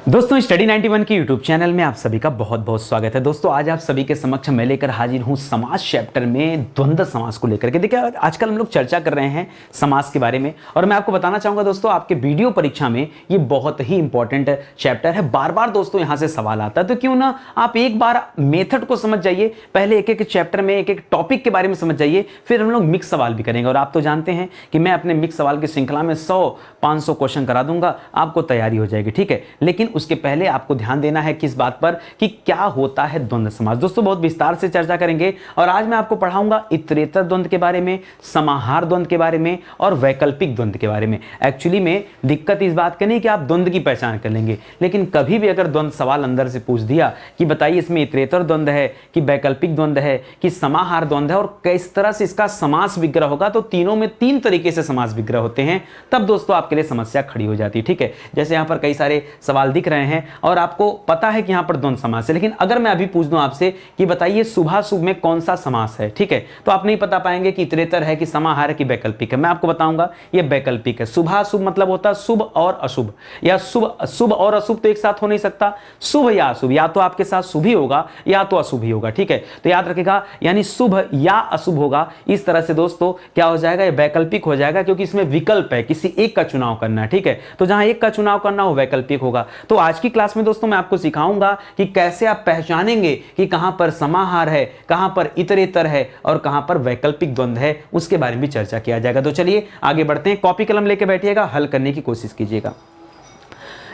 दोस्तों स्टडी 91 के YouTube channel में आप सभी का बहुत बहुत स्वागत है। दोस्तों आज आप सभी के समक्ष मैं लेकर हाजिर हूं समास चैप्टर में द्वंद्व समास को लेकर के। देखिए आजकल हम लोग चर्चा कर रहे हैं समास के बारे में और मैं आपको बताना चाहूंगा दोस्तों आपके वीडियो परीक्षा में ये बहुत ही इंपॉर्टेंट चैप्टर है। बार बार दोस्तों यहां से सवाल आता है, तो क्यों ना आप एक बार मेथड को समझ जाइए, पहले एक एक चैप्टर में एक एक टॉपिक के बारे में समझ जाइए, फिर हम लोग मिक्स सवाल भी करेंगे। और आप तो जानते हैं कि मैं अपने मिक्स सवाल की श्रृंखला में 100-500 क्वेश्चन करा दूंगा, आपको तैयारी हो जाएगी, ठीक है। लेकिन उसके पहले आपको ध्यान देना है किस बात पर कि क्या होता है द्वंद्व समास। दोस्तों बहुत विस्तार से चर्चा करेंगे और आज मैं आपको पढ़ाऊंगा इतरेतर द्वंद्व के बारे में, समाहार द्वंद्व के बारे में और वैकल्पिक द्वंद्व के बारे में। एक्चुअली में दिक्कत इस बात की नहीं कि आप द्वंद्व की पहचान कर लेंगे, लेकिन कभी भी अगर द्वंद्व सवाल अंदर से पूछ दिया कि बताइए इसमें इतरेतर द्वंद्व है कि वैकल्पिक द्वंद्व है कि समाहार द्वंद्व है और किस तरह से इसका समास विग्रह होगा, तो तीनों में 3 तरीके से समास विग्रह होते हैं, तब दोस्तों आपके लिए समस्या खड़ी हो जाती है, ठीक है। जैसे यहां पर कई सारे सवाल दिख रहे हैं और आपको पता है कि यहां पर द्वंद्व समास है, लेकिन अगर मैं अभी पूछ दूं आपसे कि बताइए शुभाशुभ में कौन सा समास है, ठीक है, तो आप नहीं बता पाएंगे कि इतरेतर है कि समाहार है कि वैकल्पिक है। मैं आपको बताऊंगा ये वैकल्पिक है। शुभाशुभ मतलब होता है शुभ और अशुभ, या शुभ और अशुभ तो एक साथ हो नहीं सकता। शुभ या अशुभ, या तो आपके साथ शुभ ही होगा या तो अशुभ ही होगा, ठीक है। तो याद रखिएगा यानी शुभ या अशुभ होगा। इस तरह से दोस्तों क्या हो जाएगा, ये वैकल्पिक हो जाएगा क्योंकि इसमें विकल्प है, किसी एक का चुनाव करना है, ठीक है। तो जहां एक का चुनाव करना हो वैकल्पिक होगा। तो आज की क्लास में दोस्तों मैं आपको सिखाऊंगा कि कैसे आप पहचानेंगे कि कहां पर समाहार है, कहां पर इतरेतर है और कहां पर वैकल्पिक द्वंद्व है, उसके बारे में भी चर्चा किया जाएगा। तो चलिए आगे बढ़ते हैं, कॉपी कलम लेके बैठिएगा, हल करने की कोशिश कीजिएगा।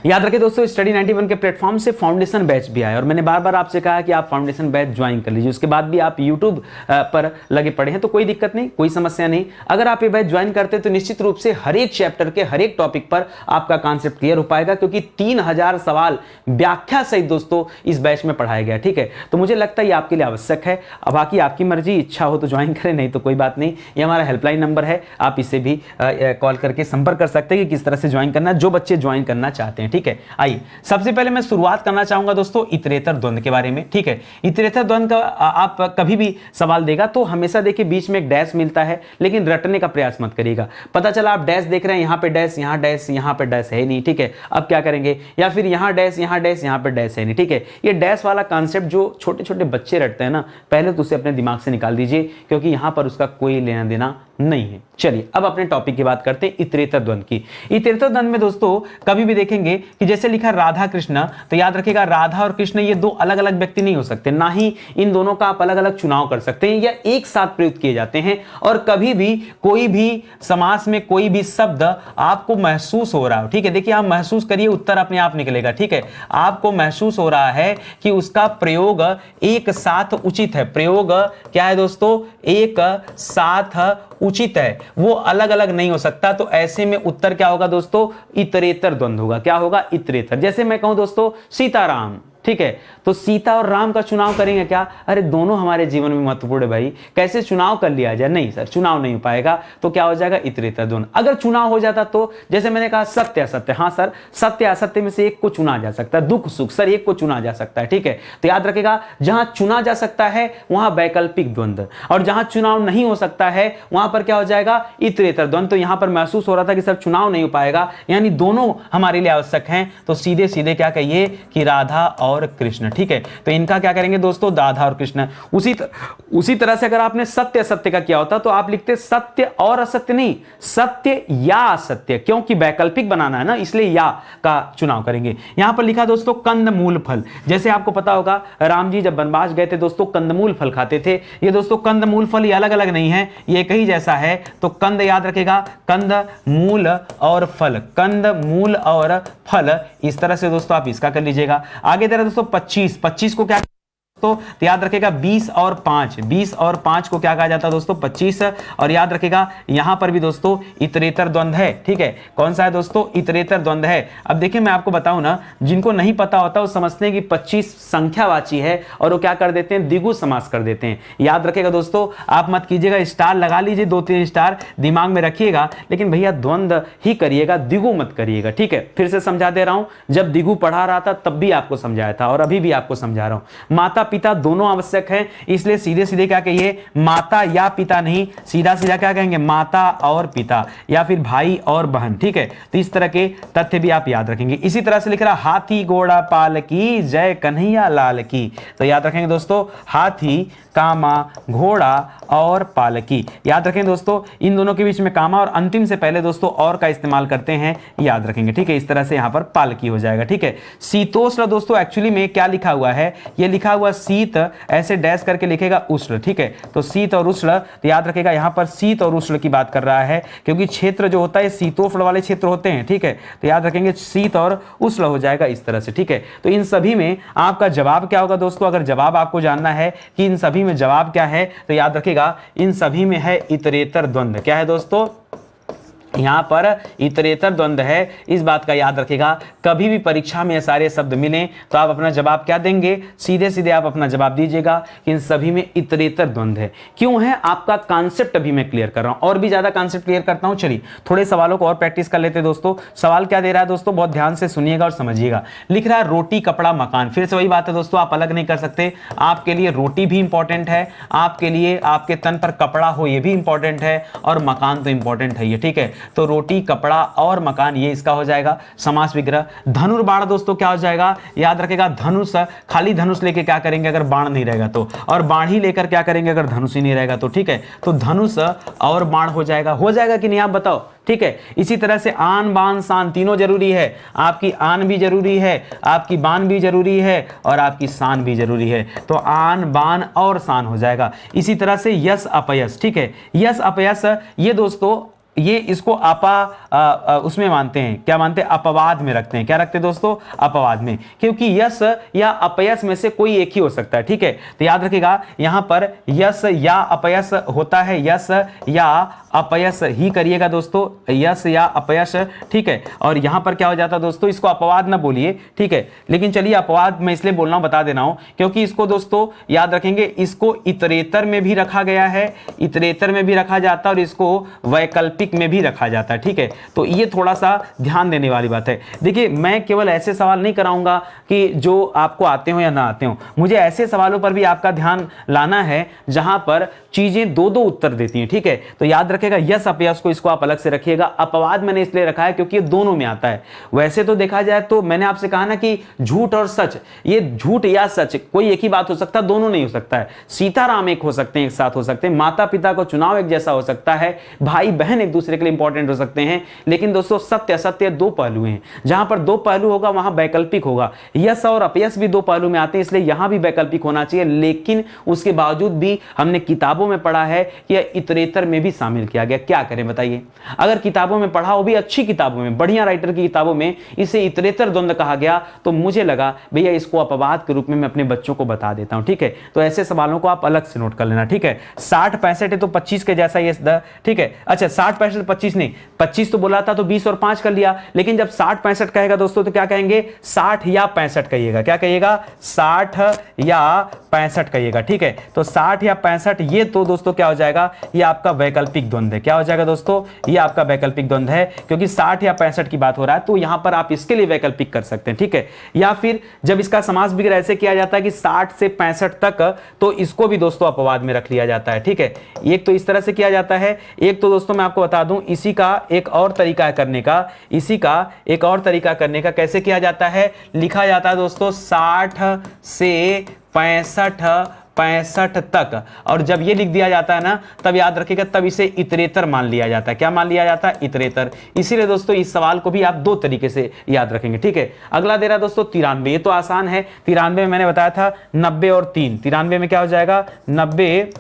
याद रखिए दोस्तों स्टडी 91 के प्लेटफॉर्म से फाउंडेशन बैच भी आया और मैंने बार बार आपसे कहा कि आप फाउंडेशन बैच ज्वाइन कर लीजिए। उसके बाद भी आप यूट्यूब पर लगे पड़े हैं तो कोई दिक्कत नहीं, कोई समस्या नहीं। अगर आप ये बैच ज्वाइन करते हैं तो निश्चित रूप से हर एक चैप्टर के हर एक टॉपिक पर आपका कॉन्सेप्ट क्लियर हो पाएगा, क्योंकि 3000 सवाल व्याख्या सहित दोस्तों इस बैच में पढ़ाया गया, ठीक है। तो मुझे लगता है ये आपके लिए आवश्यक है। अब बाकी आपकी मर्जी, इच्छा हो तो ज्वाइन करें, नहीं तो कोई बात नहीं। ये हमारा हेल्पलाइन नंबर है, आप इसे भी कॉल करके संपर्क कर सकते हैं कि किस तरह से ज्वाइन करना है, जो बच्चे ज्वाइन करना चाहते हैं, ठीक है। आइए सबसे पहले मैं शुरुआत करना चाहूंगा दोस्तों इतरेतर द्वंद्व के बारे में, ठीक है। इतरेतर द्वंद्व का आप कभी भी सवाल देगा तो हमेशा देखिए बीच में एक डैश मिलता है, लेकिन रटने का प्रयास मत करिएगा। पता चला आप डैश देख रहे हैं, यहां पे डैश, यहां डैश, यहां पे डैश है नहीं, ठीक है। अब क्या करेंगे, या फिर यहां डैश, यहां डैश, यहां पे डैश है नहीं, ठीक है। ये डैश वाला कॉन्सेप्ट जो छोटे छोटे बच्चे रटते हैं ना, पहले तो उसे अपने दिमाग से निकाल दीजिए, क्योंकि यहां पर उसका कोई लेना देना नहीं है। चलिए अब अपने टॉपिक की बात करते हैं इतरेतर द्वंद्व की। इतरेतर द्वंद्व में दोस्तों कभी भी देखेंगे कि जैसे लिखा राधा कृष्ण, तो याद रखिएगा राधा और कृष्ण ये दो अलग अलग व्यक्ति नहीं हो सकते, ना ही इन दोनों का आप अलग अलग चुनाव कर सकते हैं, या एक साथ प्रयुक्त किए जाते हैं। और कभी भी कोई भी समास में कोई भी शब्द आपको महसूस हो रहा हो, ठीक है, देखिए आप महसूस करिए, उत्तर अपने आप निकलेगा, ठीक है। आपको महसूस हो रहा है कि उसका प्रयोग एक साथ उचित है, प्रयोग क्या है दोस्तों, एक साथ उचित है, वो अलग अलग नहीं हो सकता। तो ऐसे में उत्तर क्या होगा दोस्तों, इतरेतर द्वंद्व होगा। क्या होगा, इतरेतर। जैसे मैं कहूं दोस्तों सीताराम, ठीक है, तो सीता और राम का चुनाव करेंगे क्या, अरे दोनों हमारे जीवन में महत्वपूर्ण है भाई, कैसे चुनाव कर लिया जाए, नहीं सर चुनाव नहीं हो पाएगा, तो क्या हो जाएगा, इतरेतर द्वंद्व। अगर चुनाव हो जाता तो जैसे मैंने कहा सत्य असत्य, हाँ सर सत्य असत्य में से एक को चुना जा सकता है, दुख सुख सर एक को चुना जा सकता है, ठीक है। तो याद रखिएगा जहां चुना जा सकता है वहां वैकल्पिक द्वंद्व, और जहां चुनाव नहीं हो सकता है वहां पर क्या हो जाएगा, इतरेतर द्वंद्व। तो यहां पर महसूस हो रहा था कि सर चुनाव नहीं हो पाएगा, यानी दोनों हमारे लिए आवश्यक हैं, तो सीधे सीधे क्या कहिए कि राधा और कृष्ण, ठीक है। तो इनका क्या करेंगे दोस्तों, राधा और कृष्ण। उसी तरह से अगर आपने सत्य असत्य का किया होता तो आप लिखते सत्य और असत्य नहीं, सत्य या असत्य, क्योंकि वैकल्पिक बनाना है ना, इसलिए या का चुनाव करेंगे। यहां पर लिखा दोस्तों कंदमूल फल, जैसे आपको पता होगा राम जी जब वनवास गए थे दोस्तों कंदमूल फल खाते थे। ये दोस्तों कंदमूल फल ये अलग अलग नहीं है, ये एक ही जैसा है। तो कंद याद रखेगा, कंद मूल और फल, कंद मूल और फल, इस तरह से दोस्तों आप इसका कर लीजिएगा। आगे दे रहा दोस्तों 25 को क्या तो याद रखेगा 20 और 5 को क्या कहा जाता है दोस्तों, 25। और याद रखेगा यहां पर भी दोस्तों इतरेतर द्वंद्व है, ठीक है। कौन सा है दोस्तों, इतरेतर द्वंद्व है। अब देखिए मैं आपको बताऊं ना, जिनको नहीं पता होता वो समझते हैं कि 25 संख्यावाची है और वो क्या कर देते हैं, द्विगु समास कर देते हैं। याद रखेगा दोस्तों, आप मत कीजिएगा, स्टार लगा लीजिए, 2-3 स्टार दिमाग में रखिएगा, लेकिन भैया द्वंद्व ही करिएगा, द्विगु मत करिएगा, ठीक है। फिर से समझा दे रहा हूं, जब द्विगु पढ़ा रहा था तब भी आपको समझाया था और अभी भी आपको समझा रहा हूं। माता पिता दोनों आवश्यक है, इसलिए सीधे सीधे क्या कहिए, माता या पिता नहीं, सीधा सीधा क्या कहेंगे, माता और पिता या फिर भाई और बहन। ठीक है, तो इस तरह के तथ्य भी आप याद रखेंगे। इसी तरह से लिख रहा हाथी घोड़ा पाल की जय कन्हैया लाल की, तो याद रखेंगे दोस्तों हाथी कामा घोड़ा और पालकी, याद रखें दोस्तों इन दोनों के बीच में कामा और अंतिम से पहले दोस्तों और का इस्तेमाल करते हैं, याद रखेंगे। ठीक है, इस तरह से यहां पर पालकी हो जाएगा। ठीक है, शीतोष्ण दोस्तों एक्चुअली में क्या लिखा हुआ है, ये लिखा हुआ शीत ऐसे डैश करके लिखेगा उष्ण। ठीक है, तो शीत और उष्ण, तो याद रखेगा यहां पर शीत और उष्ण की बात कर रहा है, क्योंकि क्षेत्र जो होता है शीतोष्ण वाले क्षेत्र होते हैं। ठीक है, तो याद रखेंगे शीत और उष्ण हो जाएगा इस तरह से। ठीक है, तो इन सभी में आपका जवाब क्या होगा दोस्तों, अगर जवाब आपको जानना है कि इन सभी में जवाब क्या है, तो याद रखेगा इन सभी में है इतरेतर द्वंद्व। क्या है दोस्तों, यहां पर इतरेतर द्वंद्व है, इस बात का याद रखिएगा। कभी भी परीक्षा में ये सारे शब्द मिले तो आप अपना जवाब क्या देंगे, सीधे सीधे आप अपना जवाब दीजिएगा कि इन सभी में इतरेतर द्वंद्व है। क्यों है, आपका कॉन्सेप्ट अभी मैं क्लियर कर रहा हूं, और भी ज्यादा कॉन्सेप्ट क्लियर करता हूं। चलिए थोड़े सवालों को और प्रैक्टिस कर लेते हैं दोस्तों। सवाल क्या दे रहा है दोस्तों, बहुत ध्यान से सुनिएगा और समझिएगा। लिख रहा है रोटी कपड़ा मकान, फिर से वही बात है दोस्तों, आप अलग नहीं कर सकते। आपके लिए रोटी भी इंपॉर्टेंट है, आपके लिए आपके तन पर कपड़ा हो ये भी इंपॉर्टेंट है, और मकान तो इंपॉर्टेंट है ये। ठीक है, तो रोटी कपड़ा और मकान ये इसका हो जाएगा समास विग्रह। धनुर्बाण दोस्तों क्या हो जाएगा, याद रखेगा धनुष, खाली धनुष लेके क्या करेंगे अगर बाण नहीं रहेगा तो, और बाण ही लेकर क्या करेंगे अगर धनुष ही नहीं रहेगा तो। ठीक है, तो धनुष और बाण हो जाएगा कि नहीं आप बताओ। ठीक है, इसी तरह से आन बान शान तीनों जरूरी है, आपकी आन भी जरूरी है, आपकी बान भी जरूरी है, और आपकी शान भी जरूरी है, तो आन बान और शान हो जाएगा। इसी तरह से यश अपयश। ठीक है, यश अपयश ये दोस्तों ये इसको उसमें मानते हैं, क्या मानते हैं, अपवाद में रखते हैं। क्या रखते हैं दोस्तों, अपवाद में, क्योंकि यश या अपयश में से कोई एक ही हो सकता है। ठीक है, तो याद रखिएगा यहां पर यश या अपयश होता है, यश या अपयश ही करिएगा दोस्तों, यश या अपयश। ठीक है, और यहां पर क्या हो जाता है दोस्तों, इसको अपवाद ना बोलिए। ठीक है, लेकिन चलिए अपवाद मैं इसलिए बोल रहा हूं, बता दे रहा हूं, क्योंकि इसको दोस्तों याद रखेंगे, इसको इतरेतर में भी रखा गया है, इतरेतर में भी रखा जाता है, और इसको वैकल्पिक में भी रखा जाता है। ठीक है, तो ये थोड़ा सा ध्यान देने वाली बात है। देखिए मैं केवल ऐसे सवाल नहीं कराऊंगा कि जो आपको आते हो या ना आते हो, मुझे ऐसे सवालों पर भी आपका ध्यान लाना है जहां पर चीजें दो दो उत्तर देती हैं। ठीक है, तो याद रखेगा यश अपयश को इसको आप अलग से रखिएगा। अपवाद मैंने इसलिए रखा है क्योंकि ये दोनों में आता है। वैसे तो देखा जाए तो मैंने आपसे कहा ना कि झूठ और सच, ये झूठ या सच कोई एक ही बात हो सकता है, दोनों नहीं हो सकता है। सीताराम एक हो सकते हैं, एक साथ हो सकते हैं, माता पिता को चुनाव एक जैसा हो सकता है, भाई बहन एक दूसरे के लिए इंपॉर्टेंट हो सकते हैं, लेकिन दोस्तों सत्य असत्य दो पहलू हैं। जहां पर दो पहलू होगा वहां वैकल्पिक होगा। यश और अपयश भी दो पहलू में आते हैं, इसलिए यहां भी वैकल्पिक होना चाहिए। लेकिन उसके बावजूद भी हमने किताबों में पढ़ा है कि इतरेतर में भी शामिल किया गया। क्या करें बताइए, अगर किताबों में पढ़ा, वो भी अच्छी किताबों में, बढ़िया राइटर की किताबों में इसे इतरेतर द्वंद्व कहा गया, तो मुझे लगा भैया इसको अपवाद के रूप में मैं अपने बच्चों को बता देता हूं। ठीक है, तो ऐसे सवालों को आप अलग से नोट कर लेना। ठीक है, 60 65 है तो 25 के जैसा ये। ठीक है, अच्छा 60 65 25 नहीं, 25 तो बोला था तो 20 और 5 कर लिया, लेकिन जब 60 65 कहेगा दोस्तों तो क्या कहेंगे, 60 या 65 कहिएगा। क्या कहिएगा, 60 या 65 कहिएगा। ठीक है, तो 60 या 65 ये तो दोस्तों क्या हो जाएगा, ये आपका वैकल्पिक द्वंद्व है। क्या हो जाएगा दोस्तों, ये आपका वैकल्पिक द्वंद्व है, क्योंकि 60 या 65 की बात हो रहा है, तो यहां पर आप इसके लिए वैकल्पिक कर सकते हैं। ठीक है, या फिर जब इसका समास विग्रह ऐसे किया जाता है कि 60 से 65 तक, तो इसको भी दोस्तों अपवाद में रख लिया जाता है। ठीक है, एक तो इस तरह से किया जाता है, एक तो दोस्तों मैं आपको बता दूं इसी का एक और तरीका है करने का, इसी का एक और तरीका करने का कैसे किया जाता है, लिखा जाता है दोस्तों 60 से 65 तक, और जब ये लिख दिया जाता है ना, तब याद रखिएगा तब इसे इतरेतर मान लिया जाता है। क्या मान लिया जाता है, इतरेतर। इसीलिए दोस्तों इस सवाल को भी आप दो तरीके से याद रखेंगे। ठीक है, अगला दे रहा है दोस्तों 93, ये तो आसान है। 93 में मैंने बताया था 90 और 3, 93 में क्या हो जाएगा, 90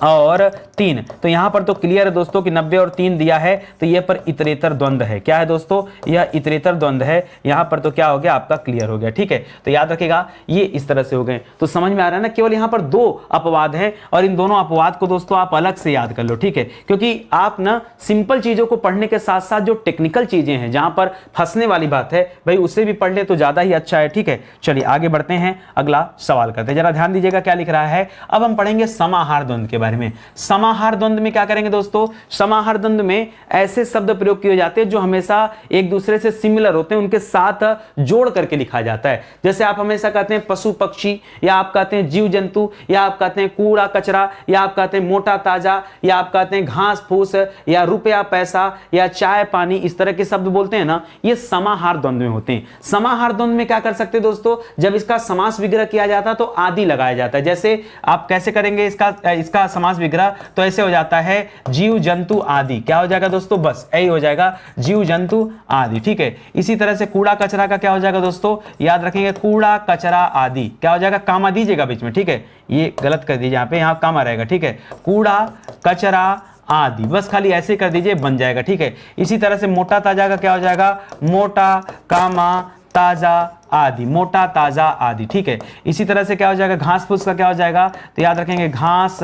और 3, तो यहां पर तो क्लियर है दोस्तों कि 90 और 3 दिया है, तो ये पर इतरेतर द्वंद्व है। क्या है दोस्तों, यह इतरेतर द्वंद्व है, यहां पर तो क्या हो गया, आपका क्लियर हो गया। ठीक है, तो याद रखिएगा ये इस तरह से हो गए, तो समझ में आ रहा है ना, केवल यहां पर दो अपवाद हैं, और इन दोनों अपवाद को दोस्तों आप अलग से याद कर लो। ठीक है, क्योंकि आप ना सिंपल चीजों को पढ़ने के साथ साथ जो टेक्निकल चीजें हैं, जहां पर फंसने वाली बात है भाई, उसे भी पढ़ ले तो ज्यादा ही अच्छा है। ठीक है, चलिए आगे बढ़ते हैं, अगला सवाल करते हैं। जरा ध्यान दीजिएगा क्या लिख रहा है। अब हम पढ़ेंगे समाहार द्वंद्व के के बारे में। समाहार द्वंद्व में क्या करेंगे दोस्तों, समाहार द्वंद्व में ऐसे शब्द प्रयोग किए जाते हैं जो हमेशा एक दूसरे से सिमिलर होते हैं, उनके साथ जोड़ करके लिखा जाता है। जैसे आप हमेशा कहते हैं पशु पक्षी, या आप कहते हैं जीव जंतु, या आप कहते हैं कूड़ा कचरा, या आप कहते हैं मोटा ताजा, या आप कहते हैं घास फूस, या रुपया पैसा, या चाय पानी, इस तरह के शब्द बोलते हैं ना, ये समाहार द्वंद्व में होते हैं। समाहार द्वंद्व में क्या कर सकते हैं दोस्तों, जब इसका समास विग्रह किया जाता है तो आदि लगाया जाता है। जैसे आप कैसे करेंगे इसका समास विग्रह, तो ऐसे हो जाता है जीव जंतु आदि, क्या हो जाएगा दोस्तों, बस यही हो जाएगा जीव जंतु आदि, ठीक है। इसी तरह से कूड़ा कचरा का क्या हो जाएगा दोस्तों, याद रखेंगे कूड़ा कचरा आदि, क्या हो जाएगा, कामा दीजिएगा बीच में, ठीक है, ये गलत कर दीजिए यहाँ पे, यहाँ कामा रहेगा, ठीक है, कूड़ा कचरा आदि, बस खाली ऐसे कर दीजिए बन जाएगा, ठीक है। इसी तरह से मोटा ताजा का क्या हो जाएगा, मोटा कामा ताजा आदि, मोटा ताजा आदि, ठीक है। इसी तरह से क्या हो जाएगा, घास फूस का क्या हो जाएगा, तो याद रखेंगे घास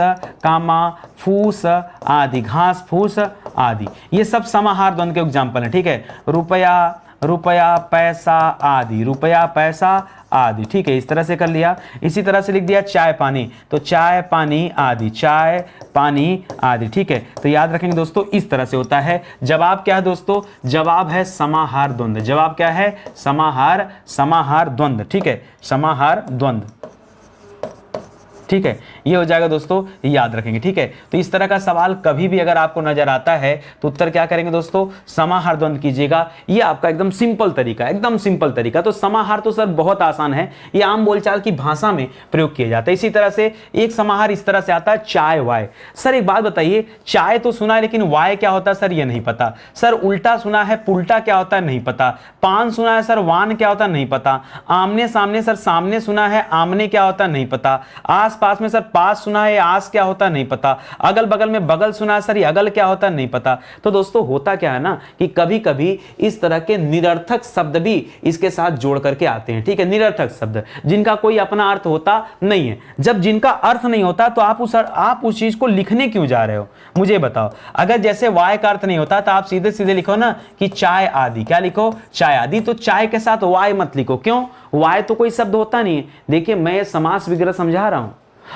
कामा फूस आदि, घास फूस आदि, ये सब समाहार द्वंद्व के एग्जाम्पल है, ठीक है। रुपया रुपया पैसा आदि, रुपया पैसा आदि, ठीक है, इस तरह से कर लिया। इसी तरह से लिख दिया चाय पानी, तो चाय पानी आदि, चाय पानी आदि, ठीक है। तो याद रखेंगे दोस्तों इस तरह से होता है। जवाब क्या है दोस्तों, जवाब है समाहार द्वंद्व, जवाब क्या है, समाहार द्वंद्व, ठीक है, समाहार द्वंद्व, ठीक है, ये हो जाएगा दोस्तों, याद रखेंगे, ठीक है। तो इस तरह का सवाल कभी भी अगर आपको नजर आता है तो उत्तर क्या करेंगे दोस्तों, समाहार द्वंद्व कीजिएगा। ये आपका एकदम सिंपल तरीका, एकदम सिंपल तरीका। तो समाहार तो सर बहुत आसान है, ये आम बोलचाल की भाषा में प्रयोग किया जाता है। इसी तरह से एक समाहार इस तरह से आता है, चाय वाय। सर एक बात बताइए, चाय तो सुना है लेकिन वाय क्या होता है सर, ये नहीं पता। सर उल्टा सुना है, पुल्टा क्या होता है नहीं पता। पान सुना है सर, वान क्या होता है नहीं पता। आमने सामने सर, सामने सुना है, आमने क्या होता है नहीं पता। आस पास में सर पास सुना है, आस क्या होता है नहीं पता। अगल बगल में बगल सुना है सर, ये अगल क्या होता है नहीं पता। तो दोस्तों होता क्या है ना कि कभी कभी इस तरह के निरर्थक शब्द भी इसके साथ जोड़ करके आते हैं, ठीक है, निरर्थक शब्द जिनका कोई अपना अर्थ होता नहीं है। जब जिनका अर्थ नहीं होता तो आप उस चीज को लिखने क्यों जा रहे हो, मुझे बताओ। अगर जैसे वाय का अर्थ नहीं होता तो आप सीधे सीधे लिखो ना कि चाय आदि, क्या लिखो, चाय आदि। तो चाय के साथ वाय मत लिखो, क्यों, वाय तो कोई शब्द होता नहीं है। देखिए मैं समास विग्रह समझा रहा हूं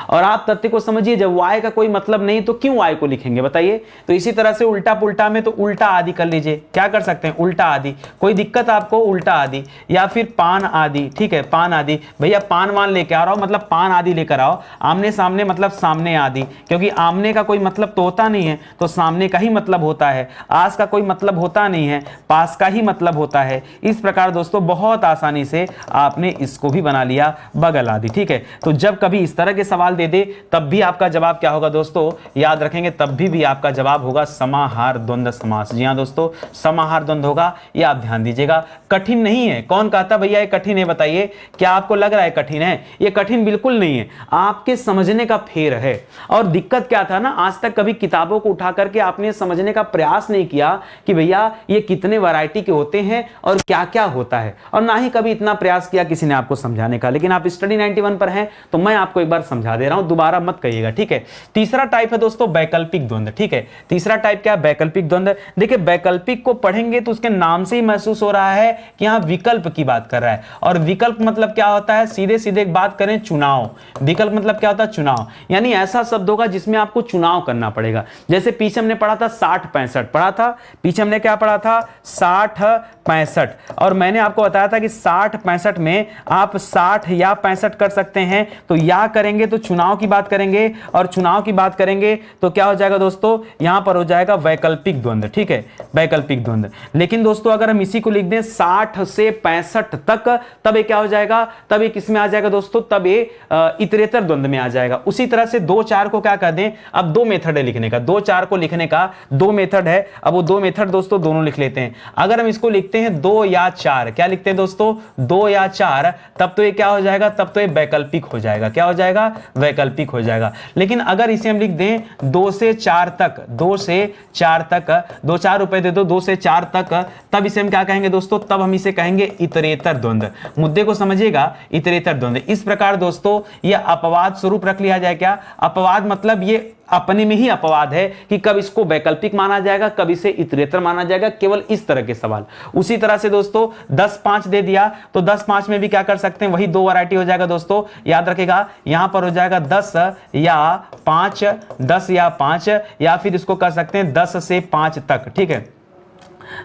और आप तथ्य को समझिए। जब वाय का कोई मतलब नहीं तो क्यों वाय को लिखेंगे बताइए। तो इसी तरह से उल्टा पुल्टा में तो उल्टा आदि कर लीजिए, क्या कर सकते हैं, उल्टा आदि। कोई दिक्कत आपको, उल्टा आदि, या फिर पान आदि, ठीक है, पान आदि। भैया पान वान लेके आ रहा हो मतलब पान आदि लेकर आओ। आमने सामने मतलब सामने आदि, क्योंकि आमने का कोई मतलब तो होता नहीं है तो सामने का ही मतलब होता है। आस का कोई मतलब होता नहीं है, पास का ही मतलब होता है। इस प्रकार दोस्तों बहुत आसानी से आपने इसको भी बना लिया, बगल आदि, ठीक है। तो जब कभी इस तरह के सवाल दे दे तब भी आपका जवाब क्या होगा दोस्तों, याद रखेंगे, तब भी आपका जवाब होगा समाहार द्वंद्व समास। जी हां दोस्तों, समाहार द्वंद्व होगा, ये आप ध्यान दीजिएगा। कठिन नहीं है, कौन कहता भैया ये कठिन है, बताइए क्या आपको लग रहा है कठिन है, ये कठिन बिल्कुल नहीं है, आपके समझने का फेर है। और दिक्कत क्या था ना, आज तक कभी किताबों को उठा करके आपने समझने का प्रयास नहीं किया कि भैया ये कितने वैरायटी के होते हैं और क्या क्या होता है, और ना ही कभी इतना प्रयास किया किसी ने आपको समझाने का। लेकिन आप स्टडी 91 पर हैं तो मैं आपको एक बार समझा दे रहा हूं, दोबारा मत कहिएगा, ठीक है। तीसरा टाइप है दोस्तों वैकल्पिक द्वंद्व, ठीक है। तीसरा टाइप क्या है, वैकल्पिक द्वंद्व। देखिए वैकल्पिक को पढ़ेंगे तो उसके नाम से ही महसूस हो रहा है कि यहां विकल्प की बात कर रहा है। और विकल्प मतलब क्या होता है, सीधे सीधे एक बात करें, चुनाव। विकल्प मतलब क्या होता है, चुनाव, यानी ऐसा शब्द होगा जिसमें आपको चुनाव करना पड़ेगा। जैसे पीछे हमने पढ़ा था 60-65 पढ़ा था, पीछे हमने क्या पढ़ा था 60-65, और मैंने आपको बताया था कि 60-65 में आप 60 या 65 कर सकते हैं। तो या करेंगे तो चुनाव की बात करेंगे, और चुनाव की बात करेंगे तो क्या हो जाएगा दोस्तों, यहां पर हो जाएगा वैकल्पिक द्वंद्व, ठीक है, वैकल्पिक द्वंद्व। लेकिन दोस्तों अगर हम इसी को लिख दें 60 से 65 तक, तब ये क्या हो जाएगा, तब ये किसमें आ जाएगा दोस्तों, तब ये इतरेतर द्वंद्व में आ जाएगा। उसी तरह से 2-4 को क्या कर दें, अब 2 मेथड है लिखने का, 2-4 को लिखने का 2 मेथड है। अब वो 2 मेथड दोस्तों दोनों लिख लेते हैं। अगर हम इसको लिखते हैं 2 या 4, क्या लिखते हैं दोस्तों, 2 या 4, तब तो ये क्या हो जाएगा, तब तो ये वैकल्पिक हो जाएगा, क्या हो जाएगा, वैकल्पिक हो जाएगा। लेकिन अगर इसे हम लिख दें 2 से 4 तक, 2 से 4 तक, 2-4 रुपए दे दो, 2 से 4 तक, तब इसे हम क्या कहेंगे दोस्तों, तब हम इसे कहेंगे इतरेतर द्वंद्व। मुद्दे को समझिएगा, इतरेतर द्वंद्व। इस प्रकार दोस्तों ये अपवाद स्वरूप रख लिया जाए। क्या अपवाद मतलब, ये अपने में ही अपवाद है कि कब इसको वैकल्पिक माना जाएगा, कब इसे इतरेतर माना जाएगा, केवल इस तरह के सवाल। उसी तरह से दोस्तों 10 5 दे दिया तो 10 5 में भी क्या कर सकते हैं, वही दो वैरायटी हो जाएगा दोस्तों, याद रखेगा यहां पर हो जाएगा 10 या 5, 10 या 5, या फिर इसको कर सकते हैं 10 से 5 तक, ठीक है,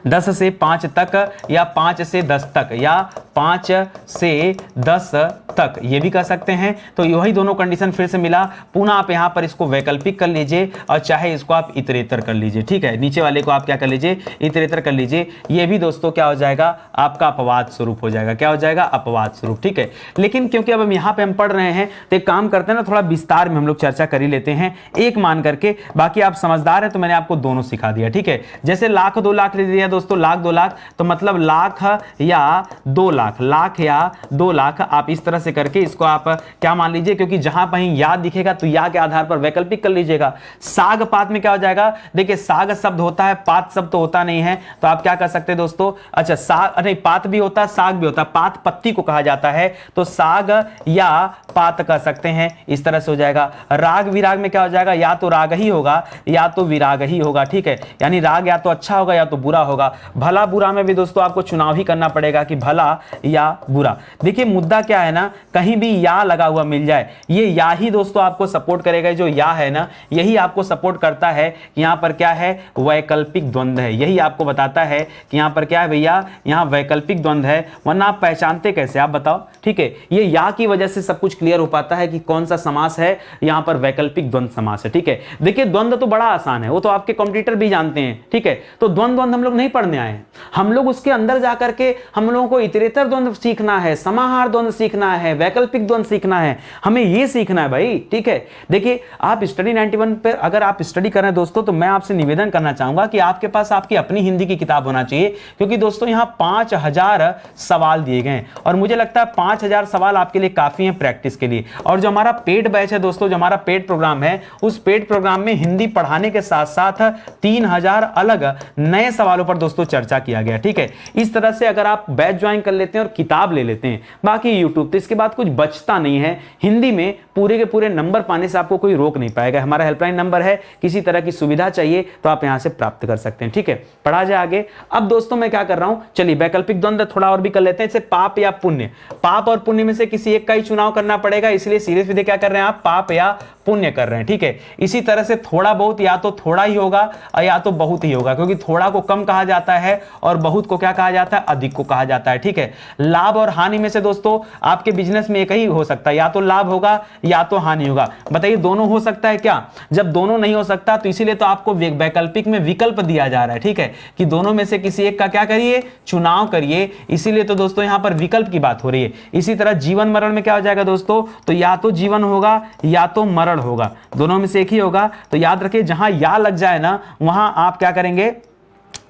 10 से 5 तक, या 5 से 10 तक, या 5 से 10 तक, ये भी कर सकते हैं। तो यही दोनों कंडीशन फिर से मिला। पुनः आप यहां पर इसको वैकल्पिक कर लीजिए और चाहे इसको आप इतरेतर कर लीजिए, ठीक है, नीचे वाले को आप क्या कर लीजिए, इतरेतर कर लीजिए। ये भी दोस्तों क्या हो जाएगा, आपका अपवाद स्वरूप हो जाएगा, क्या हो जाएगा, अपवाद स्वरूप, ठीक है। लेकिन क्योंकि अब हम यहां पर हम पढ़ रहे हैं तो एक काम करते हैं ना, थोड़ा विस्तार में हम लोग चर्चा कर ही लेते हैं, एक मान करके। बाकी आप समझदार है तो मैंने आपको दोनों सिखा दिया, ठीक है। जैसे लाख 2 लाख ले दिया दोस्तों, लाख 2 लाख, तो मतलब लाख या 2 लाख, लाख या 2 लाख, आप इस तरह से करके इसको आप क्या मान लीजिए, क्योंकि जहां कहीं या दिखेगा तो या के आधार पर वैकल्पिक कर लीजिएगा। साग पात में क्या हो जाएगा, देखिए साग शब्द होता है, पात शब्द तो होता नहीं है, तो आप क्या कर सकते हैं दोस्तों, अच्छा साग नहीं, पात भी होता है, साग भी होता है, पात पत्ती को कहा जाता है, तो साग या पात कर सकते हैं, इस तरह से हो जाएगा। राग विराग में क्या हो जाएगा, या तो राग ही होगा या तो विराग ही होगा, ठीक है, यानी राग या तो अच्छा होगा या तो बुरा होगा। भला बुरा में भी दोस्तों आपको चुनाव ही करना पड़ेगा कि भला या बुरा। देखिए मुद्दा क्या है ना, कहीं भी या लगा हुआ मिल जाए, ये या ही दोस्तों आपको सपोर्ट करेगा, जो या है ना यही आपको सपोर्ट करता है कि यहां पर क्या है, वैकल्पिक द्वंद्व है, यही आपको बताता है कि यहां पर क्या है भैया, यहां वैकल्पिक द्वंद्व है, वरना आप पहचानते कैसे, आप बताओ, ठीक है। ये या की वजह से सब कुछ क्लियर हो पाता है कि कौन सा समास है, यहां पर वैकल्पिक द्वंद्व समास है, ठीक है। देखिए द्वंद्व तो बड़ा आसान है, वो तो आपके कॉम्पिटिटर भी जानते हैं, ठीक है। तो द्वंद्व हम लोग नहीं पढ़ने आए हैं, हम लोग उसके अंदर जाकर के हम लोगों को इतरेतर द्वंद्व सीखना है, समाहार द्वंद्व सीखना है, वैकल्पिक द्वंद्व सीखना है, हमें ये सीखना है भाई, ठीक है। देखिए आप स्टडी 91 पर अगर आप स्टडी कर रहे हैं दोस्तों, तो मैं आपसे निवेदन करना चाहूंगा कि आपके पास आपकी अपनी हिंदी की किताब होना चाहिए, क्योंकि दोस्तों यहां 5000 सवाल दिए गए हैं और मुझे लगता है 5000 सवाल आपके लिए काफी हैं प्रैक्टिस के लिए। और जो हमारा पेड बैच है दोस्तों, जो हमारा पेड प्रोग्राम है, उस पेड प्रोग्राम में हिंदी पढ़ाने के साथ साथ 3000 अलग नए सवालों पर दोस्तों चर्चा किया गया, ठीक है। इस तरह से अगर आप बैच ज्वाइन कर लेते हैं और किताब ले लेते हैं, बाकी यूट्यूब, तो इसके बाद कुछ बचता नहीं है। हिंदी में पूरे के पूरे नंबर पाने से आपको कोई रोक नहीं पाएगा। हमारा हेल्पलाइन नंबर है, किसी तरह की सुविधा चाहिए तो आप यहां से प्राप्त कर सकते हैं, ठीक है। पढ़ा जाए आगे। अब दोस्तों मैं क्या कर रहा हूं, चलिए वैकल्पिक द्वंद्व थोड़ा और भी कर लेते हैं, जैसे पाप या पुण्य। पाप और पुण्य में से किसी एक का ही चुनाव करना पड़ेगा, इसलिए सीधे सीधे क्या कर रहे हैं आप, पाप या पुण्य कर रहे हैं, ठीक है। इसी तरह से थोड़ा बहुत या तो थोड़ा ही होगा या तो बहुत ही होगा, क्योंकि थोड़ा को कम कहा जाता है और बहुत को क्या कहा जाता है, अधिक को कहा जाता है, ठीक है। लाभ और हानि में से दोस्तों आपके बिजनेस में एक ही हो सकता है, या तो लाभ होगा या तो हानि होगा। बताइए दोनों हो सकता है क्या? जब दोनों नहीं हो सकता तो इसीलिए तो आपको वैकल्पिक में विकल्प दिया जा रहा है, ठीक है, कि दोनों में से किसी एक का क्या करिए, चुनाव करिए। इसीलिए तो दोस्तों यहां पर विकल्प की बात हो रही है। इसी तरह जीवन मरण में क्या हो जाएगा दोस्तों, तो या तो जीवन होगा या तो मरण होगा, दोनों में से एक ही होगा। तो याद रखिए जहां या लग जाए ना, वहां आप क्या करेंगे,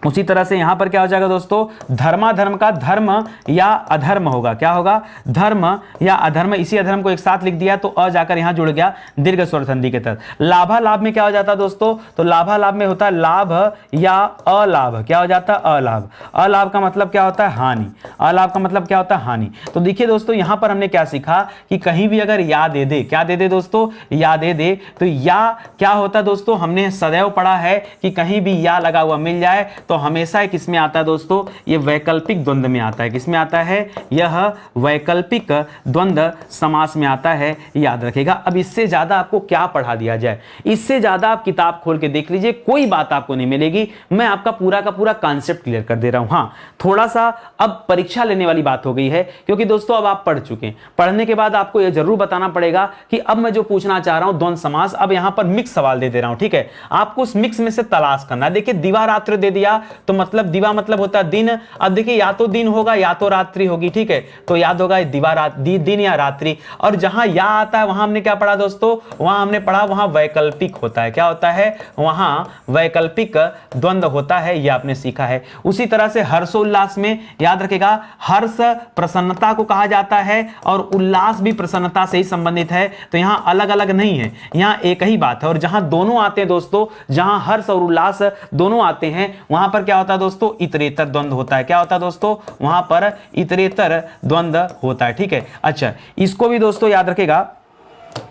उसी तरह से यहां पर क्या हो जाएगा दोस्तों, धर्माधर्म का धर्म या अधर्म होगा। क्या होगा, धर्म या अधर्म। इसी अधर्म को एक साथ लिख दिया तो अ जाकर यहां जुड़ गया दीर्घ स्वर संधि के तहत। लाभा लाभ में क्या हो जाता है दोस्तों, तो लाभा लाभ में होता है लाभ या अलाभ। क्या हो जाता है, अलाभ। अलाभ का मतलब क्या होता है, हानि। अलाभ का मतलब क्या होता है, हानि। तो देखिए दोस्तों यहां पर हमने क्या सीखा कि कहीं भी अगर या दे दे, क्या दे दे दोस्तों, या दे दे, तो या क्या होता है दोस्तों, हमने सदैव पढ़ा है कि कहीं भी या लगा हुआ मिल जाए तो हमेशा किसमें आता है दोस्तों, ये वैकल्पिक द्वंद्व में आता है। किसमें आता है, यह वैकल्पिक द्वंद्व समास में आता है, याद रखिएगा। अब इससे ज्यादा आपको क्या पढ़ा दिया जाए, इससे ज्यादा आप किताब खोल के देख लीजिए, कोई बात आपको नहीं मिलेगी। मैं आपका पूरा का पूरा कॉन्सेप्ट क्लियर कर दे रहा हूं। हाँ थोड़ा सा अब परीक्षा लेने वाली बात हो गई है, क्योंकि दोस्तों अब आप पढ़ चुके हैं। पढ़ने के बाद आपको यह जरूर बताना पड़ेगा कि अब मैं जो पूछना चाह रहा हूं द्वंद्व समास, अब यहां पर मिक्स सवाल दे दे रहा हूं, ठीक है। आपको उस मिक्स में से तलाश करना है। देखिए दिवा रात्र दे दिया तो मतलब दिवा मतलब होता है दिन। अब देखिए या तो दिन होगा या तो रात्रि होगी, ठीक है, तो याद होगा दिवा दिन या रात्रि। और जहां या आता है वहां हमने क्या पढ़ा दोस्तों, वहां हमने पढ़ा वहां वैकल्पिक होता है। क्या होता है, वहां वैकल्पिक द्वंद्व होता है, यह आपने सीखा है। उसी तरह से हर्षोल्लास में याद रखेगा, हर्ष प्रसन्नता को कहा जाता है और उल्लास भी प्रसन्नता से ही संबंधित है। तो यहां अलग अलग नहीं है, यहां एक ही बात है। और जहां दोनों आते हैं दोस्तों, जहां हर्ष और उल्लास दोनों आते हैं, वहां पर क्या होता है दोस्तों, इतरेतर द्वंद्व होता है। क्या होता है दोस्तों, वहां पर इतरेतर द्वंद्व होता है, ठीक है। अच्छा इसको भी दोस्तों याद रखेगा,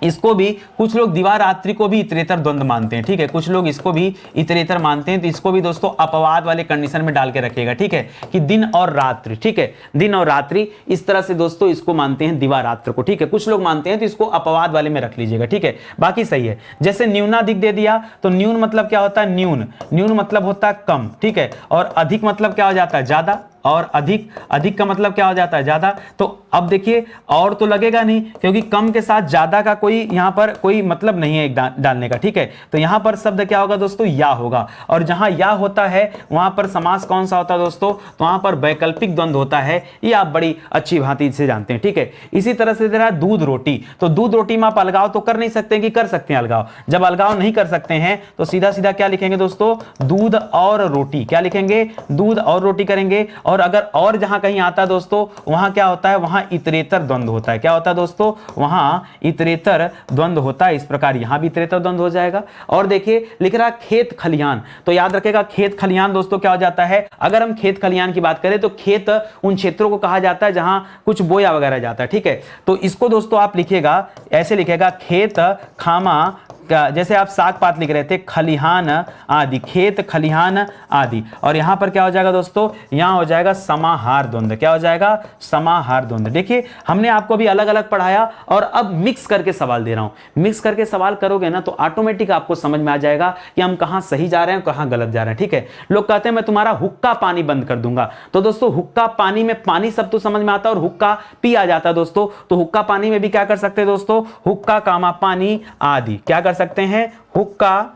इसको भी कुछ लोग दिवारात्रि को भी इतरेतर द्वंद्व मानते हैं, ठीक है, कुछ लोग इसको भी इतरेतर मानते हैं। तो इसको भी दोस्तों अपवाद वाले कंडीशन में डाल के रखिएगा, ठीक है, कि दिन और रात्रि, ठीक है, दिन और रात्रि, इस तरह से दोस्तों इसको मानते हैं दिवारात्र को, ठीक है, कुछ लोग मानते हैं, तो इसको अपवाद वाले में रख लीजिएगा, ठीक है, बाकी सही है। जैसे न्यूनाधिक दे दिया, तो न्यून मतलब क्या होता है, न्यून, न्यून मतलब होता है कम, ठीक है, और अधिक मतलब क्या हो जाता है, ज्यादा, और अधिक, अधिक का मतलब क्या हो जाता है, ज्यादा। तो अब देखिए और तो लगेगा नहीं, क्योंकि कम के साथ ज्यादा का कोई यहां पर कोई मतलब नहीं है डालने का, ठीक है। तो यहां पर शब्द क्या होगा दोस्तों, या होगा, और जहां या होता है वहां पर समास कौन सा होता है दोस्तों, तो वहां पर वैकल्पिक द्वंद्व होता है, ये आप बड़ी अच्छी भांति से जानते हैं, ठीक है। इसी तरह से दे रहा है दूध रोटी, तो दूध रोटी में आप अलगाव तो कर नहीं सकते कि कर सकते हैं अलगाव, जब अलगाव नहीं कर सकते हैं तो सीधा सीधा क्या लिखेंगे दोस्तों, दूध और रोटी, क्या लिखेंगे, दूध और रोटी करेंगे। और अगर और जहां कहीं आता है दोस्तों, वहां क्या होता है, वहां इतरेतर द्वंद्व होता है, क्या होता है दोस्तों, वहां इतरेतर द्वंद्व होता है। इस प्रकार यहां भी इतरेतर द्वंद्व हो जाएगा। और देखिए लिख रहा खेत खलिहान, तो याद रखेगा खेत खलिहान दोस्तों क्या हो जाता है, अगर हम खेत खलिहान की बात करें तो खेत उन क्षेत्रों को कहा जाता है जहां कुछ बोया वगैरह जाता है, ठीक है। तो इसको दोस्तों आप लिखिएगा, ऐसे लिखेगा खेत खामा, जैसे आप साग पात लिख रहे थे, खलिहान आदि, खेत खलिहान आदि। और यहां पर क्या हो जाएगा दोस्तों, यहां हो जाएगा समाहार द्वंद्व, क्या हो जाएगा, समाहार द्वंद्व। देखिए हमने आपको भी अलग अलग पढ़ाया और अब मिक्स करके सवाल दे रहा हूं, मिक्स करके सवाल करोगे ना तो ऑटोमेटिक आपको समझ में आ जाएगा कि हम कहां सही जा रहे हैं, कहां गलत जा रहे हैं, ठीक है। लोग कहते हैं मैं तुम्हारा हुक्का पानी बंद कर दूंगा, तो दोस्तों हुक्का पानी में पानी सब तो समझ में आता है और हुक्का पी आ जाता है दोस्तों, तो हुक्का पानी में भी क्या कर सकते हैं दोस्तों, हुक्का कामा पानी आदि, क्या कर सकते हैं, हुक्का,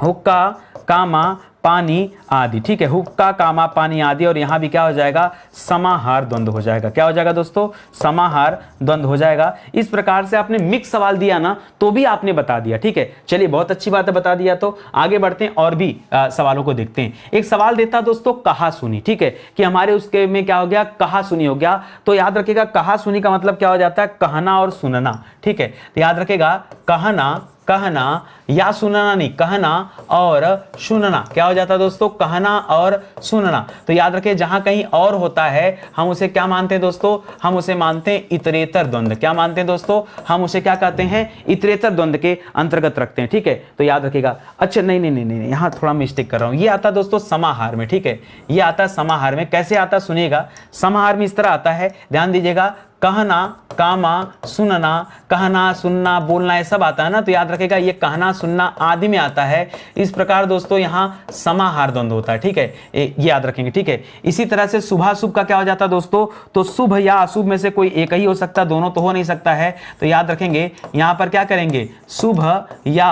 हुक्का कामा पानी आदि, ठीक है, हुक्का कामा पानी आदि। और यहां भी क्या हो जाएगा, समाहार द्वंद्व हो जाएगा, क्या हो जाएगा दोस्तों, समाहार द्वंद्व हो जाएगा। इस प्रकार से आपने मिक्स सवाल दिया ना तो भी आपने बता दिया, ठीक है। चलिए बहुत अच्छी बात है, बता दिया तो आगे बढ़ते हैं और भी सवालों को देखते हैं। एक सवाल देता दोस्तों कहा सुनी, ठीक है, कि हमारे उसके में क्या हो गया, कहा सुनी हो गया। तो याद रखिएगा कहा सुनी का मतलब क्या हो जाता है, कहना और सुनना, ठीक है। तो याद रखिएगा कहना, कहना या सुनना नहीं, कहना और सुनना, क्या हो जाता है दोस्तों, कहना और सुनना। तो याद रखिए जहां कहीं और होता है हम उसे क्या मानते हैं दोस्तों, हम उसे मानते हैं इतरेतर द्वंद्व, क्या मानते हैं दोस्तों, हम उसे क्या कहते हैं, इतरेतर द्वंद्व के अंतर्गत रखते हैं, ठीक है। तो याद रखिएगा, अच्छा नहीं नहीं नहीं नहीं, यहां थोड़ा मिस्टेक कर रहा हूं, ये आता है दोस्तों समाहार में, ठीक है, ये आता है समाहार में। कैसे आता है सुनिएगा, समाहार में इस तरह आता है, ध्यान दीजिएगा, कहना, कामा, सुनना, कहना, सुनना, बोलना, ये सब आता है ना, तो याद रखेगा ये कहना, सुनना आदि में आता है। इस प्रकार दोस्तों यहाँ समाहार द्वंद्व होता है, ठीक है, ये याद रखेंगे, ठीक है। इसी तरह से शुभाशुभ का क्या हो जाता है दोस्तों, तो शुभ या अशुभ में से कोई एक ही हो सकता है, दोनों तो हो नहीं सकता है। तो याद रखेंगे यहाँ पर क्या करेंगे, शुभ या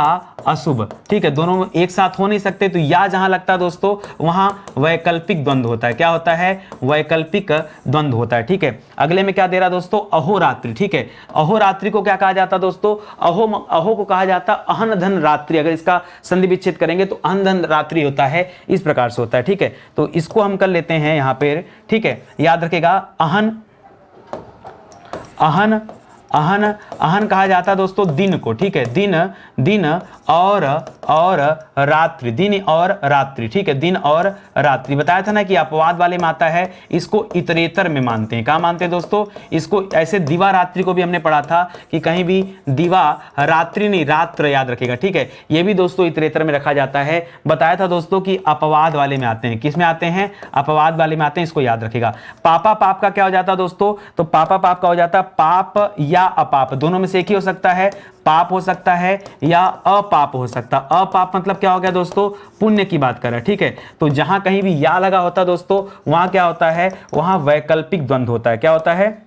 अशुभ, ठीक है, दोनों एक साथ हो नहीं सकते। तो या जहां लगता है दोस्तों वहां वैकल्पिक द्वंद्व होता है, क्या होता है, वैकल्पिक द्वंद्व होता है, ठीक है। अगले में क्या दे रहा दोस्तों, अहोरात्रि, ठीक है। अहोरात्रि को क्या कहा जाता है दोस्तों, अहो को कहा जाता है अहन धन रात्रि, अगर इसका संधि विच्छेद करेंगे तो अहन धन रात्रि होता है, इस प्रकार से होता है, ठीक है। तो इसको हम कर लेते हैं यहां पर, ठीक है। याद रखेगा अहन, अहन, अहन, अहन कहा जाता है दोस्तों दिन को, ठीक है, दिन, दिन और रात्रि, दिन और रात्रि, ठीक है, दिन और रात्रि। बताया था ना कि अपवाद वाले में आता है, इसको इतरेतर में मानते हैं, कहाँ मानते हैं दोस्तों, इसको ऐसे दिवा रात्रि को भी हमने पढ़ा था कि कहीं भी दिवा रात्रि नहीं, रात्र याद रखेगा, ठीक है, ये भी दोस्तों इतरेतर में रखा जाता है। बताया था दोस्तों कि अपवाद वाले में आते हैं, किस में आते हैं, अपवाद वाले में आते हैं, इसको याद रखेगा। पापा पाप का क्या हो जाता है दोस्तों, तो पापा पाप का हो जाता है पाप या अपाप, दोनों में से एक ही हो सकता है, पाप हो सकता है या अपाप हो सकता है। अपाप मतलब क्या हो गया दोस्तों, पुण्य की बात कर रहे हैं, ठीक है। तो जहां कहीं भी या लगा होता है दोस्तों वहां क्या होता है, वहां वैकल्पिक द्वंद्व होता है, क्या होता है,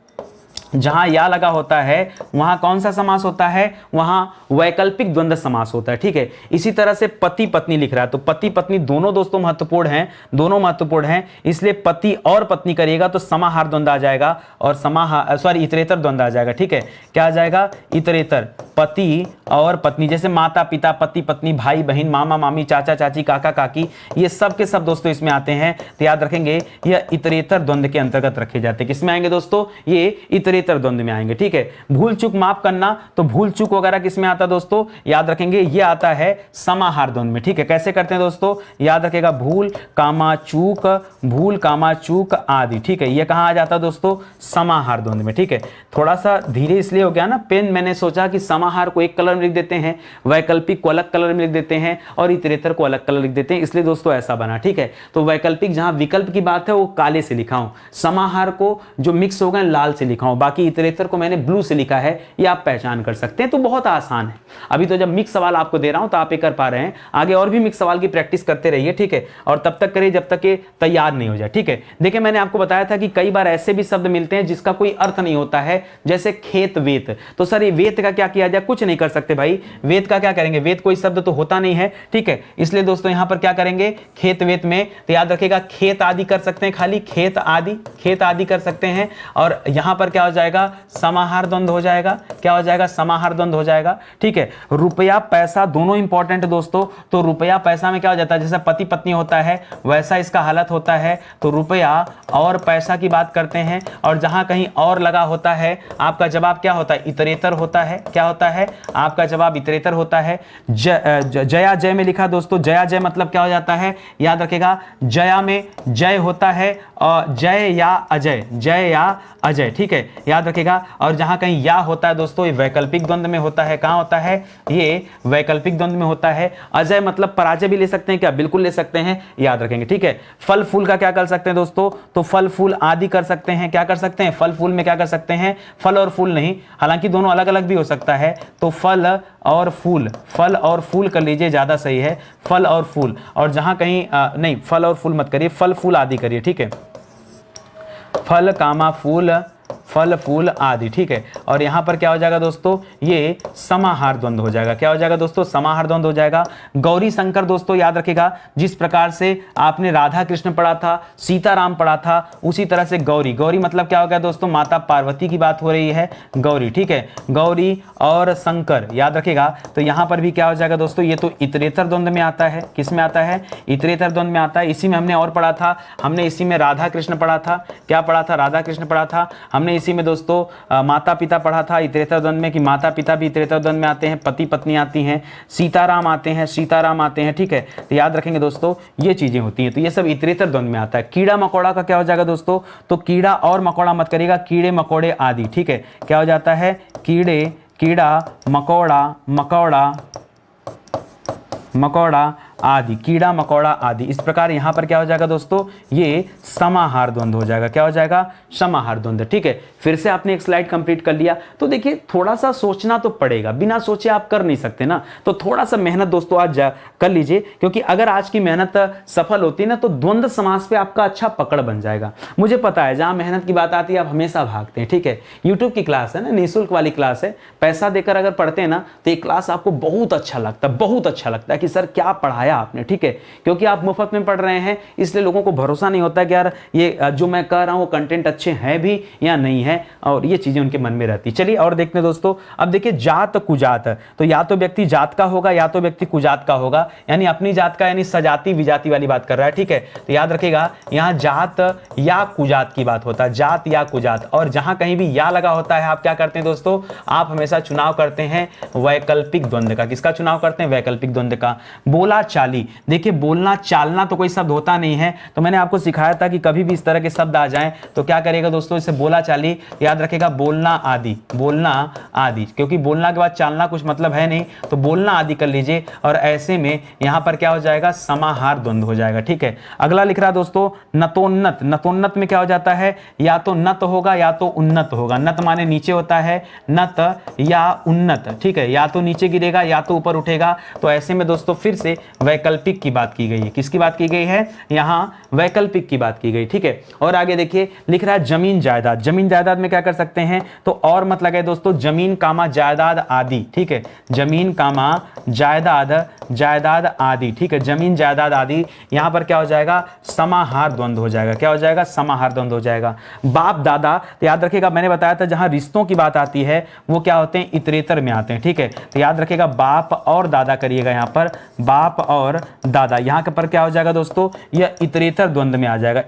जहां या लगा होता है वहां कौन सा समास होता है, वहां वैकल्पिक द्वंद्व समास होता है, ठीक है। इसी तरह से पति पत्नी लिख रहा है, तो पति पत्नी दोनों दोस्तों महत्वपूर्ण हैं, दोनों महत्वपूर्ण हैं, इसलिए पति और पत्नी करिएगा तो समाहार द्वंद्व आ जाएगा और इतरेतर द्वंद्व आ जाएगा, ठीक है। क्या आ जाएगा, इतरेतर, पति और पत्नी, जैसे माता पिता, पति पत्नी, भाई बहन, मामा मामी, चाचा चाची, काका काकी, ये सब के सब दोस्तों इसमें आते हैं। तो याद रखेंगे यह इतरेतर द्वंद्व के अंतर्गत रखे जाते हैं, किसमें आएंगे दोस्तों, ये इतरेतर इतरेतर द्वंद्व में आएंगे। ठीक है, भूल चूक माफ करना, तो भूल चूक वगैरह किस में आता है दोस्तों, याद रखेंगे ये आता है समाहार द्वंद्व में। ठीक है, कैसे करते हैं दोस्तों, याद रखेगा भूल कामा चूक आदि। ठीक है, ये कहां आ जाता है दोस्तों, समाहार द्वंद्व में। ठीक है, थोड़ा सा धीरे इसलिए हो गया ना, पेन मैंने सोचा कि समाहार को एक कलर में लिख देते हैं, वैकल्पिक को अलग कलर में लिख देते हैं और इतरेतर को अलग कलर लिख देते हैं, इसलिए दोस्तों ऐसा बना। ठीक है, तो वैकल्पिक जहां विकल्प की बात है वो काले से लिखा हूं, समाहार को जो मिक्स हो गए लाल से लिखा हूं, बाकी इतरेतर को मैंने ब्लू से लिखा है, ये आप पहचान कर सकते हैं। तो बहुत आसान है। अभी तो जब मिक्स सवाल आपको दे रहा हूं तो आप ये कर पा रहे हैं, आगे और भी मिक्स सवाल की प्रैक्टिस करते रहिए। ठीक है, और तब तक करिए जब तक ये तैयार नहीं हो जाए। ठीक है, देखिए मैंने आपको बताया था कि कई बार ऐसे भी शब्द मिलते हैं जिसका कोई अर्थ नहीं होता है, जैसे खेत वेत। तो सर ये वेत का क्या किया जाए, कुछ नहीं कर सकते भाई, वेत का क्या करेंगे, वेत कोई शब्द तो होता नहीं है। ठीक है, इसलिए दोस्तों यहां पर क्या करेंगे, खेत वेत में तो याद रखिएगा खेत आदि कर सकते हैं, खाली खेत आदि कर सकते हैं। और यहां पर क्या हो जाएगा, समाहार द्वंद्व हो जाएगा। क्या हो जाएगा, समाहार द्वंद्व हो जाएगा। ठीक है, रुपया पैसा दोनों इंपॉर्टेंट दोस्तों। तो रुपया पैसा में क्या हो जाता है, जैसे पति पत्नी होता है वैसा इसका हालत होता है। तो रुपया और पैसा की बात करते हैं, और जहां कहीं और लगा होता है आपका जवाब क्या होता है, इतरेतर होता है। क्या होता है, आपका जवाब इतरेतर होता है। जया जय में लिखा दोस्तों, जया जय मतलब क्या हो जाता है, याद रखेगा जया में जय होता है और जय या अजय। ठीक है, याद रखेगा। और जहां कहीं या होता है दोस्तों ये वैकल्पिक द्वंद्व में होता है। कहां होता है, ये वैकल्पिक द्वंद्व में होता है। अजय मतलब पराजय भी ले सकते हैं क्या, बिल्कुल ले सकते हैं, याद रखेंगे। ठीक है, फल फूल का क्या कर सकते हैं दोस्तों, तो फल फूल आदि कर सकते हैं। क्या कर सकते हैं, फल फूल में क्या कर सकते हैं, फल और फूल नहीं, हालांकि दोनों अलग अलग भी हो सकता है। तो फल और फूल कर लीजिए, ज्यादा सही है, फल और फूल। और जहां कहीं नहीं, फल और फूल मत करिए, फल फूल आदि करिए। ठीक है, फल कामा फल फूल आदि। ठीक है, और यहां पर क्या हो जाएगा दोस्तों, ये समाहार द्वंद्व हो जाएगा। क्या हो जाएगा दोस्तों, समाहार द्वंद्व हो जाएगा। गौरी शंकर दोस्तों याद रखिएगा, जिस प्रकार से आपने राधा कृष्ण पढ़ा था, सीताराम पढ़ा था, उसी तरह से गौरी मतलब क्या हो गया दोस्तों, माता पार्वती की बात हो रही है, गौरी। ठीक है, गौरी और शंकर याद रखिएगा। तो यहां पर भी क्या हो जाएगा दोस्तों, ये तो इतरेतर द्वंद्व में आता है। किस में आता है, इतरेतर द्वंद्व में आता है। इसी में हमने और पढ़ा था, हमने इसी में राधा कृष्ण पढ़ा था। क्या पढ़ा था, राधा कृष्ण पढ़ा था। हमने इसी में दोस्तों माता पिता पढ़ा था इतरेतर द्वंद्व में, कि माता पिता भी इतरेतर द्वंद्व में आते हैं, पति पत्नी आती हैं, सीताराम आते हैं। ठीक है, तो याद रखेंगे दोस्तों ये चीजें होती हैं, तो ये सब इतरेतर द्वंद्व में आता है। कीड़ा मकोड़ा का क्या हो जाएगा दोस्तों, तो कीड़ा और मकोड़ा मत करिएगा, कीड़े मकोड़े आदि। ठीक है, क्या हो जाता है, कीड़ा मकोड़ा आदि, कीड़ा मकोड़ा आदि। इस प्रकार यहां पर क्या हो जाएगा दोस्तों, ये समाहार द्वंद्व हो जाएगा। क्या हो जाएगा, समाहार द्वंद्व। ठीक है, फिर से आपने एक स्लाइड कंप्लीट कर लिया। तो देखिए थोड़ा सा सोचना तो पड़ेगा, बिना सोचे आप कर नहीं सकते ना, तो थोड़ा सा मेहनत दोस्तों आज कर लीजिए, क्योंकि अगर आज की मेहनत सफल होती है ना तो द्वंद्व समास पे आपका अच्छा पकड़ बन जाएगा। मुझे पता है जहां मेहनत की बात आती है आप हमेशा भागते हैं। ठीक है, यूट्यूब की क्लास है ना, निःशुल्क वाली क्लास है, पैसा देकर अगर पढ़ते हैं ना तो ये क्लास आपको बहुत अच्छा लगता है कि सर क्या पढ़ाया आपने। ठीक है, क्योंकि आप मुफ्त में पढ़ रहे हैं, इसलिए लोगों को भरोसा नहीं होता कि यार ये जो मैं कह रहा हूं वो कंटेंट अच्छे हैं भी या नहीं है, और ये चीजें उनके मन में रहती। चलिए और देखते हैं दोस्तों। अब देखिए जात कुजात, तो या तो व्यक्ति जात का होगा या तो व्यक्ति कुजात का होगा, यानी अपनी जात का, यानी सजाती विजाति वाली बात कर रहा है। ठीक है, तो याद रखिएगा यहां जात या कुजात की बात होता है, जात या कुजात। और जहां कहीं भी या लगा होता है आप क्या करते हैं दोस्तों, आप हमेशा चुनाव करते हैं वैकल्पिक द्वंद्व का। किसका चुनाव करते हैं, वैकल्पिक द्वंद्व का। बोला चाली, देखिए बोलना चालना तो कोई शब्द होता नहीं है, तो मैंने आपको सिखाया था कि कभी भी इस तरह के शब्द आ जाएं तो क्या करेगा दोस्तों, इसे बोला चाली, याद रखेगा बोलना आदि, क्योंकि बोलना के बाद चालना कुछ मतलब है नहीं, तो बोलना आदि कर लीजिए। और ऐसे में यहां पर क्या हो जाएगा, समाहार द्वंद्व हो जाएगा। ठीक है, अगला लिख रहा है दोस्तों नतोन्नत। नतोन्नत में क्या हो जाता है, या तो नत होगा या तो उन्नत होगा। नत माने नीचे होता है, नत या उन्नत। ठीक है, या तो नीचे गिरेगा या तो ऊपर उठेगा। तो ऐसे में दोस्तों फिर से वैकल्पिक की बात की गई है। किसकी बात की गई है, यहां वैकल्पिक की बात की गई। ठीक है, और आगे देखिए लिख रहा है जमीन जायदाद। जमीन जायदाद में क्या कर सकते हैं, तो और मत लगे दोस्तों, जमीन कामा जायदाद आदि। ठीक है, जमीन कामा जायदाद आदि। ठीक है, जमीन जायदाद आदि, यहां पर क्या हो जाएगा, समाहार द्वंद्व हो जाएगा। क्या हो जाएगा, समाहार द्वंद्व हो जाएगा। बाप दादा, तो याद रखिएगा मैंने बताया था जहां रिश्तों की बात आती है वो क्या होते हैं, इतरेतर में आते हैं। ठीक है, तो याद रखिएगा बाप और दादा करिएगा, यहां पर बाप और दादा, यहां पर क्या हो जाएगा दोस्तों, यह इतरेतर द्वंद्व में आ जाएगा।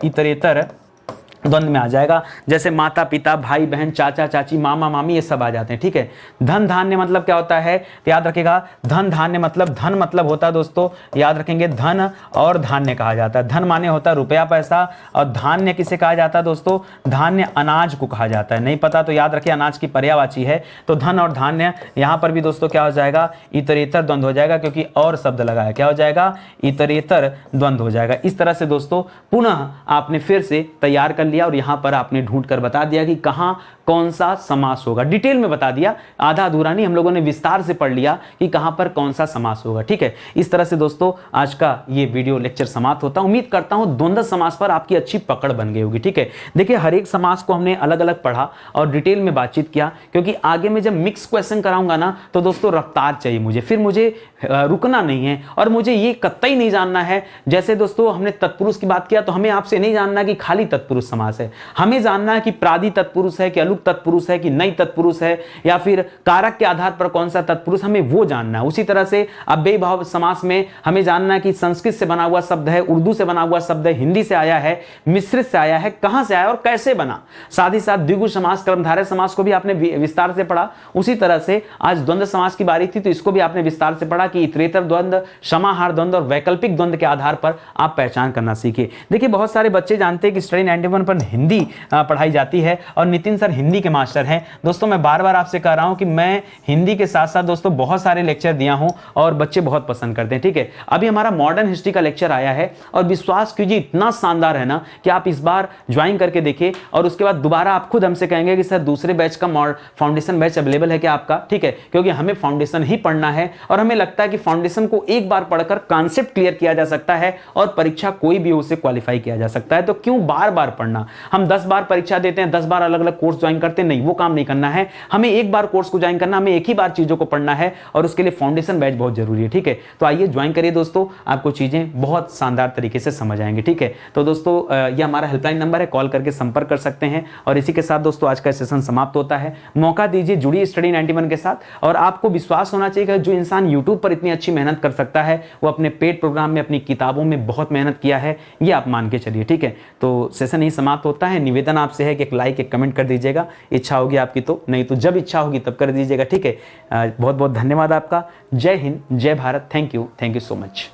द्वंद में आ जाएगा। जैसे माता पिता, भाई बहन, चाचा चाची, मामा मामी, ये सब आ जाते हैं, ठीक है। धन धान्य मतलब क्या होता है, तो याद रखिएगा, धन धान्य मतलब, धन मतलब होता है दोस्तों, याद रखेंगे, धन और धान्य कहा जाता है। धन माने होता है रुपया पैसा, और धान्य किसे कहा जाता है दोस्तों, धान्य अनाज को कहा जाता है। नहीं पता तो याद रखिए, अनाज की पर्यायवाची है। तो धन और धान्य, यहां पर भी दोस्तों क्या हो जाएगा, इतरेतर द्वंद हो जाएगा, क्योंकि और शब्द लगा है, क्या हो जाएगा, इतरेतर द्वंद हो जाएगा। इस तरह से दोस्तों पुनः आपने फिर से तैयार कर लिया और यहां पर आपने ढूंढ कर बता दिया कि कहां कौन सा समास होगा। डिटेल में बता दिया, आधा अधूरा नहीं, हम लोगों ने विस्तार से पढ़ लिया कि कहां पर कौन सा समास होगा, ठीक है। इस तरह से दोस्तों आज का ये वीडियो लेक्चर समाप्त होता है। उम्मीद करता हूं द्वंद्व समास पर आपकी अच्छी पकड़ बन गई होगी, ठीक है। देखिए हर एक समास को हमने अलग अलग पढ़ा और डिटेल में बातचीत किया, क्योंकि आगे में जब मिक्स क्वेश्चन कराऊंगा ना, तो दोस्तों रफ्तार चाहिए मुझे, फिर मुझे रुकना नहीं है और मुझे ये कतई नहीं जानना है। जैसे दोस्तों हमने तत्पुरुष की बात किया, तो हमें आपसे नहीं जानना कि खाली तत्पुरुष समास है, हमें जानना है कि प्रादि तत्पुरुष है कि अलुक तत्पुरुष है कि नई तत्पुरुष है, या फिर कारक के आधार पर कौन सा तत्पुरुष, हमें वो जानना है। उसी तरह से अव्ययी भाव समास में हमें जानना है कि संस्कृत से बना हुआ शब्द है, उर्दू से बना हुआ शब्द है, हिंदी से आया है, मिश्रित से आया है, कहां से आया और कैसे बना। साथ ही साथ द्विगु समास, कर्मधारय समास को भी आपने विस्तार से पढ़ा। उसी तरह से आज द्वंद्व समास की बारी थी, तो इसको भी आपने विस्तार से पढ़ा कि इतरेतर द्वंद्व, समाहार द्वंद्व और वैकल्पिक द्वंद्व के आधार पर आप पहचान करना सीखे। देखिए बहुत सारे बच्चे जानते हैं कि स्टडी 91 पर हिंदी पढ़ाई जाती है और नितिन सर हिंदी के मास्टर हैं। दोस्तों मैं बार बार आपसे कह रहा हूं कि मैं हिंदी के साथ साथ दोस्तों बहुत सारे लेक्चर दिया हूं और बच्चे बहुत पसंद करते हैं, ठीक है। अभी हमारा मॉडर्न हिस्ट्री का लेक्चर आया है और विश्वास कीजिए इतना शानदार है ना कि आप इस बार ज्वाइन करके देखिए और उसके बाद दोबारा आप खुद हमसे कहेंगे कि सर दूसरे बैच का फाउंडेशन बैच अवेलेबल है क्या आपका, ठीक है। क्योंकि हमें फाउंडेशन ही पढ़ना है और हमें लगता है कि फाउंडेशन को एक बार पढ़कर कॉन्सेप्ट क्लियर किया जा सकता है और परीक्षा कोई भी उसे क्वालिफाई किया जा सकता है। तो क्यों बार बार पढ़ना, हम 10 बार परीक्षा देते हैं, 10 बार अलग अलग कोर्स ज्वाइन करते हैं, नहीं वो काम नहीं करना है। हमें एक बार कोर्स को ज्वाइन करना, हमें एक ही बार चीजों को पढ़ना है और उसके लिए फाउंडेशन बैच बहुत जरूरी है, ठीक है। तो आइए ज्वाइन करिए दोस्तों, आपको चीजें बहुत शानदार तरीके से समझ आएंगे, ठीक है। तो दोस्तों ये हमारा हेल्पलाइन नंबर है, कॉल करके संपर्क कर सकते हैं। और इसी के साथ दोस्तों आज का सेशन समाप्त होता है। मौका दीजिए, जुड़िए स्टडी 91 के साथ और आपको विश्वास होना चाहिए कि जो इंसान यूट्यूब पर इतनी अच्छी मेहनत कर सकता है वो अपने पेड प्रोग्राम में, अपनी किताबों में बहुत मेहनत किया है, ये आप मान के चलिए, ठीक है। तो सेशन ही समाप्त होता है। निवेदन आपसे है कि एक लाइक एक कमेंट कर दीजिएगा, इच्छा होगी आपकी तो, नहीं तो जब इच्छा होगी तब कर दीजिएगा, ठीक है। बहुत बहुत धन्यवाद आपका। जय हिंद, जय Bharat, thank you so much.